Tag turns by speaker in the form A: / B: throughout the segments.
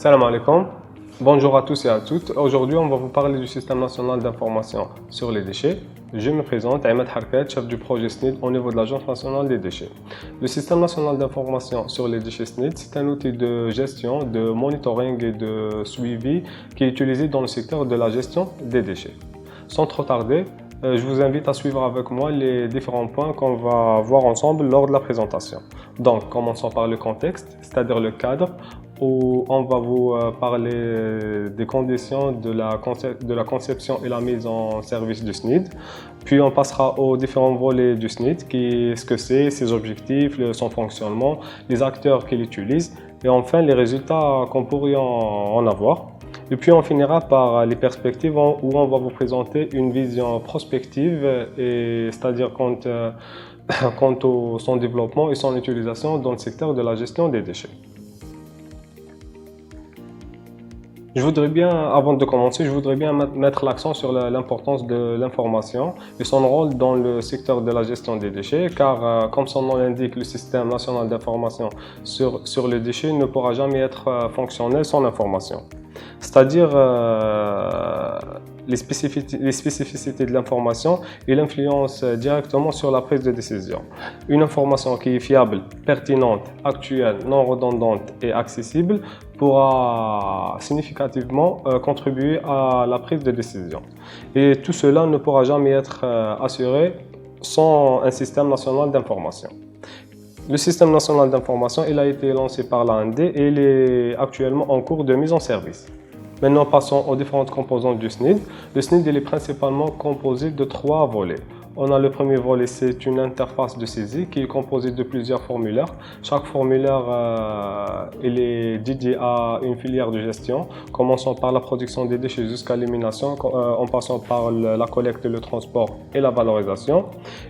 A: Salam alaikum. Bonjour à tous et à toutes. Aujourd'hui, on va vous parler du système national d'information sur les déchets. Je me présente, Ahmed Harkat, chef du projet SNID au niveau de l'Agence nationale des déchets. Le système national d'information sur les déchets SNID, c'est un outil de gestion, de monitoring et de suivi qui est utilisé dans le secteur de la gestion des déchets. Sans trop tarder, je vous invite à suivre avec moi les différents points qu'on va voir ensemble lors de la présentation. Donc, commençons par le contexte, c'est-à-dire le cadre, où on va vous parler des conditions de la conception et la mise en service du SNID. Puis on passera aux différents volets du SNID, ce que c'est, ses objectifs, son fonctionnement, les acteurs qu'il utilise et enfin les résultats qu'on pourrait en avoir. Et puis on finira par les perspectives où on va vous présenter une vision prospective, c'est-à-dire quant à son développement et son utilisation dans le secteur de la gestion des déchets. Avant de commencer, je voudrais bien mettre l'accent sur l'importance de l'information et son rôle dans le secteur de la gestion des déchets, car comme son nom l'indique, le système national d'information sur les déchets ne pourra jamais être fonctionnel sans information. C'est-à-dire les spécificités de l'information et l'influence directement sur la prise de décision. Une information qui est fiable, pertinente, actuelle, non redondante et accessible pourra significativement contribuer à la prise de décision. Et tout cela ne pourra jamais être assuré sans un système national d'information. Le système national d'information, il a été lancé par l'AND et il est actuellement en cours de mise en service. Maintenant, passons aux différentes composantes du SNID. Le SNID il est principalement composé de 3 volets. On a le premier volet, c'est une interface de saisie qui est composée de plusieurs formulaires. Chaque formulaire il est dédié à une filière de gestion, commençant par la production des déchets jusqu'à l'élimination, en passant par la collecte, le transport et la valorisation.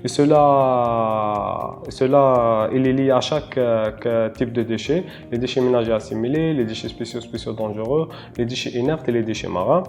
A: Et cela il est lié à chaque type de déchets, les déchets ménagers assimilés, les déchets spéciaux dangereux, les déchets inertes et les déchets marins.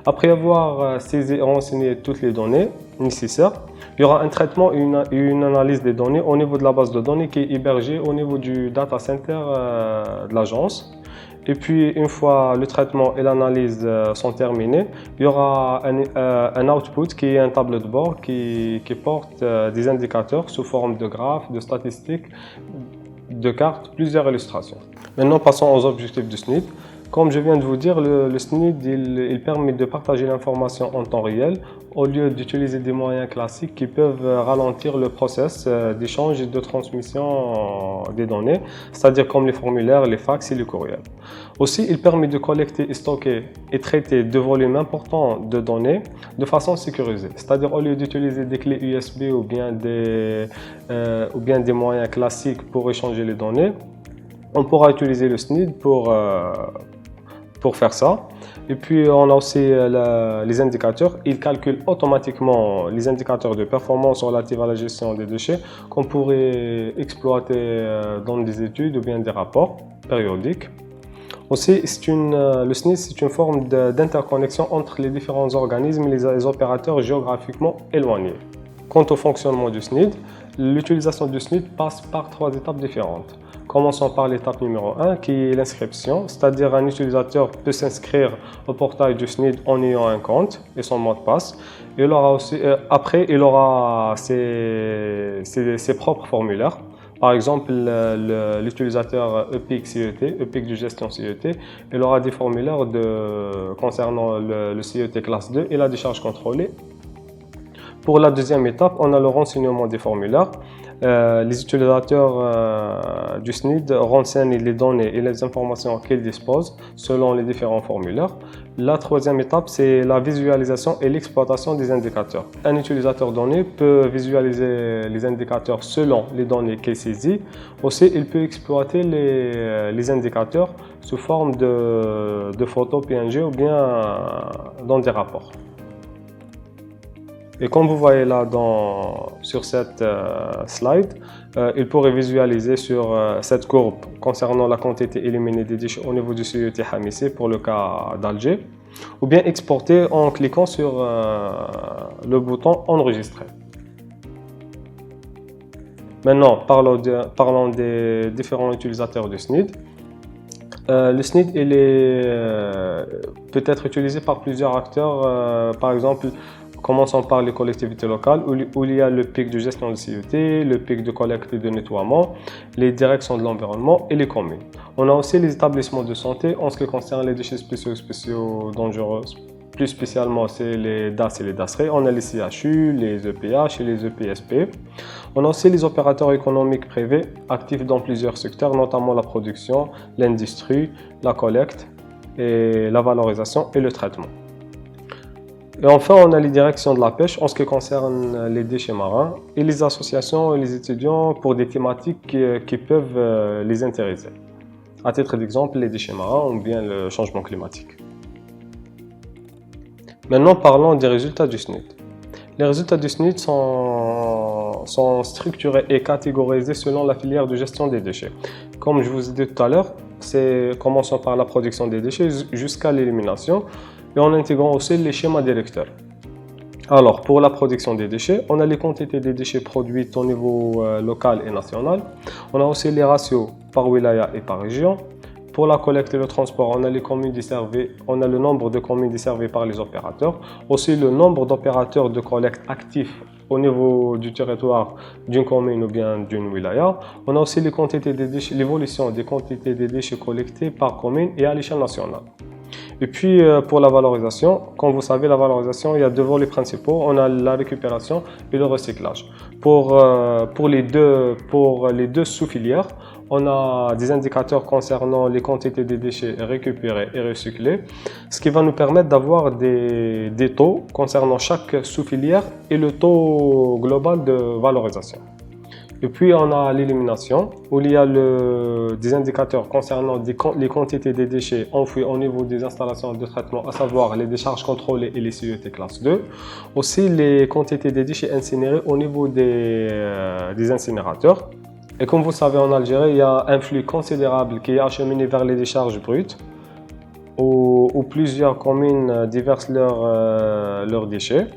A: Après avoir saisi et renseigné toutes les données nécessaires, il y aura un traitement et une analyse des données au niveau de la base de données qui est hébergée au niveau du data center de l'agence. Et puis, une fois le traitement et l'analyse sont terminés, il y aura un output qui est un tableau de bord qui porte des indicateurs sous forme de graphes, de statistiques, de cartes, plusieurs illustrations. Maintenant, passons aux objectifs du SNID. Comme je viens de vous dire, le SNID il permet de partager l'information en temps réel au lieu d'utiliser des moyens classiques qui peuvent ralentir le process d'échange et de transmission des données, c'est-à-dire comme les formulaires, les fax et les courriels. Aussi, il permet de collecter, stocker et traiter de volumes importants de données de façon sécurisée, c'est-à-dire au lieu d'utiliser des clés USB ou bien des moyens classiques pour échanger les données, on pourra utiliser le SNID pour faire ça. Et puis on a aussi les indicateurs. Ils calculent automatiquement les indicateurs de performance relatifs à la gestion des déchets qu'on pourrait exploiter dans des études ou bien des rapports périodiques. Aussi, le SNID c'est une forme d'interconnexion entre les différents organismes et les opérateurs géographiquement éloignés. Quant au fonctionnement du SNID, l'utilisation du SNID passe par 3 étapes différentes. Commençons par l'étape numéro 1 qui est l'inscription, c'est-à-dire un utilisateur peut s'inscrire au portail du SNID en ayant un compte et son mot de passe. Après, il aura ses propres formulaires. Par exemple, l'utilisateur EPIC CET, EPIC de gestion CET, il aura des formulaires concernant le CET classe 2 et la décharge contrôlée. Pour la deuxième étape, on a le renseignement des formulaires. Les utilisateurs du SNID renseignent les données et les informations qu'ils disposent selon les différents formulaires. La troisième étape, c'est la visualisation et l'exploitation des indicateurs. Un utilisateur donné peut visualiser les indicateurs selon les données qu'il saisit. Aussi, il peut exploiter les indicateurs sous forme de photos PNG ou bien dans des rapports. Et comme vous voyez là sur cette slide, il pourrait visualiser sur cette courbe concernant la quantité éliminée des déchets au niveau du CET Hamissé pour le cas d'Alger, ou bien exporter en cliquant sur le bouton enregistrer. Maintenant, parlons des différents utilisateurs du SNID. Le SNID peut être utilisé par plusieurs acteurs, par exemple, commençons par les collectivités locales où il y a le pic de gestion de CET, le pic de collecte et de nettoiement, les directions de l'environnement et les communes. On a aussi les établissements de santé en ce qui concerne les déchets spéciaux dangereux. Plus spécialement, c'est les DAS et les DASRE. On a les CHU, les EPH et les EPSP. On a aussi les opérateurs économiques privés actifs dans plusieurs secteurs, notamment la production, l'industrie, la collecte, et la valorisation et le traitement. Et enfin, on a les directions de la pêche en ce qui concerne les déchets marins et les associations et les étudiants pour des thématiques qui peuvent les intéresser. À titre d'exemple, les déchets marins ou bien le changement climatique. Maintenant, parlons des résultats du SNID. Les résultats du SNID sont structurés et catégorisés selon la filière de gestion des déchets. Comme je vous ai dit tout à l'heure, commençons par la production des déchets jusqu'à l'élimination et en intégrant aussi les schémas directeurs. Alors, pour la production des déchets, on a les quantités des déchets produites au niveau local et national. On a aussi les ratios par wilaya et par région. Pour la collecte et le transport, on a les communes desservies, on a le nombre de communes desservies par les opérateurs, aussi le nombre d'opérateurs de collecte actifs au niveau du territoire d'une commune ou bien d'une wilaya. On a aussi les quantités des déchets, l'évolution des quantités des déchets collectés par commune et à l'échelle nationale. Et puis pour la valorisation, comme vous savez, la valorisation, il y a deux volets principaux. On a la récupération et le recyclage. Pour les deux sous-filières, on a des indicateurs concernant les quantités de déchets récupérés et recyclés, ce qui va nous permettre d'avoir des taux concernant chaque sous-filière et le taux global de valorisation. Et puis on a l'élimination, où il y a des indicateurs concernant les quantités de déchets enfouis au niveau des installations de traitement, à savoir les décharges contrôlées et les CET classe 2. Aussi les quantités de déchets incinérés au niveau des incinérateurs. Et comme vous savez, en Algérie, il y a un flux considérable qui est acheminé vers les décharges brutes, où plusieurs communes déversent leurs déchets.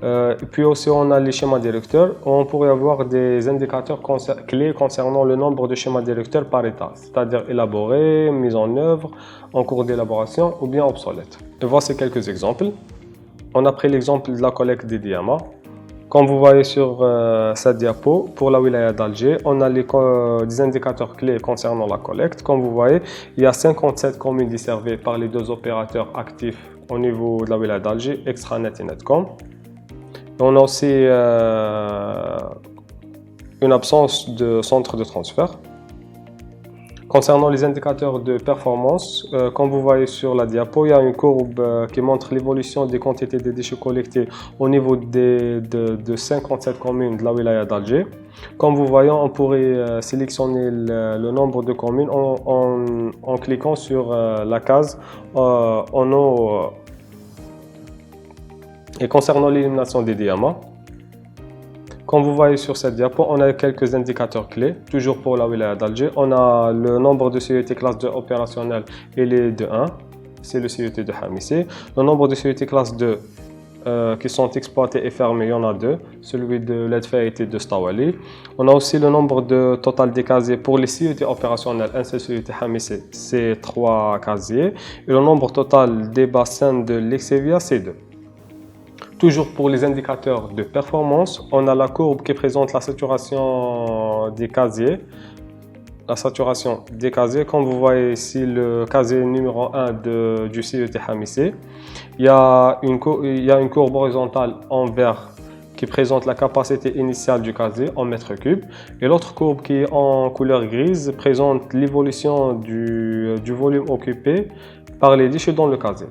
A: Et puis aussi, on a les schémas directeurs, où on pourrait avoir des indicateurs clés concernant le nombre de schémas directeurs par état, c'est-à-dire élaborés, mis en œuvre, en cours d'élaboration ou bien obsolètes. Et voici quelques exemples. On a pris l'exemple de la collecte des diamants. Comme vous voyez sur cette diapo, pour la wilaya d'Alger, on a des indicateurs clés concernant la collecte. Comme vous voyez, il y a 57 communes desservies par les deux opérateurs actifs au niveau de la wilaya d'Alger, Extranet et Netcom. On a aussi une absence de centre de transfert. Concernant les indicateurs de performance, comme vous voyez sur la diapo, il y a une courbe qui montre l'évolution des quantités de déchets collectés au niveau de 57 communes de la wilaya d'Alger. Comme vous voyez, on pourrait sélectionner le nombre de communes en cliquant sur la case en haut. Et concernant l'élimination des diamants, comme vous voyez sur cette diapo, on a quelques indicateurs clés, toujours pour la wilaya d'Alger. On a le nombre de CET classe 2 opérationnel, il est de 1, c'est le CET de Hamissé. Le nombre de CET classe 2 qui sont exploités et fermés, il y en a 2, celui de l'Edfait et de Stawali. On a aussi le nombre de total des casiers pour les CET opérationnels, un seul CET Hamissé, c'est 3 casiers. Et le nombre total des bassins de l'Exevia, c'est 2. Toujours pour les indicateurs de performance, on a la courbe qui présente la saturation des casiers. La saturation des casiers, comme vous voyez ici, le casier numéro 1 du CET Hamissé. Il y a une courbe horizontale en vert qui présente la capacité initiale du casier en mètres cubes. Et l'autre courbe qui est en couleur grise présente l'évolution du volume occupé par les déchets dans le casier.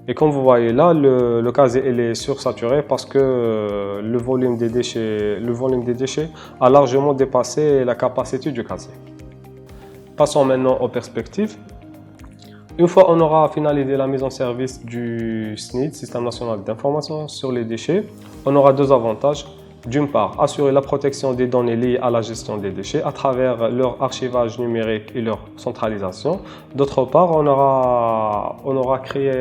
A: Et comme vous voyez là, le casier est sursaturé parce que le volume des déchets a largement dépassé la capacité du casier. Passons maintenant aux perspectives. Une fois on aura finalisé la mise en service du SNID, Système National d'Information sur les déchets, on aura deux avantages. D'une part, assurer la protection des données liées à la gestion des déchets à travers leur archivage numérique et leur centralisation. D'autre part, on aura créé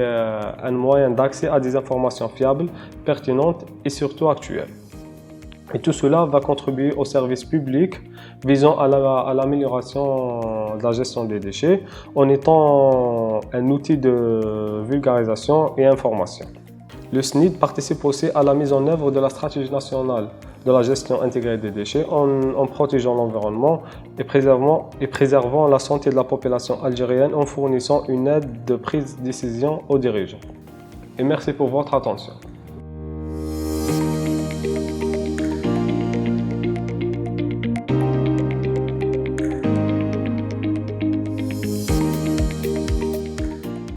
A: un moyen d'accès à des informations fiables, pertinentes et surtout actuelles. Et tout cela va contribuer au service public visant à l'amélioration de la gestion des déchets en étant un outil de vulgarisation et information. Le SNID participe aussi à la mise en œuvre de la stratégie nationale de la gestion intégrée des déchets en protégeant l'environnement et préservant la santé de la population algérienne en fournissant une aide de prise de décision aux dirigeants. Et merci pour votre attention.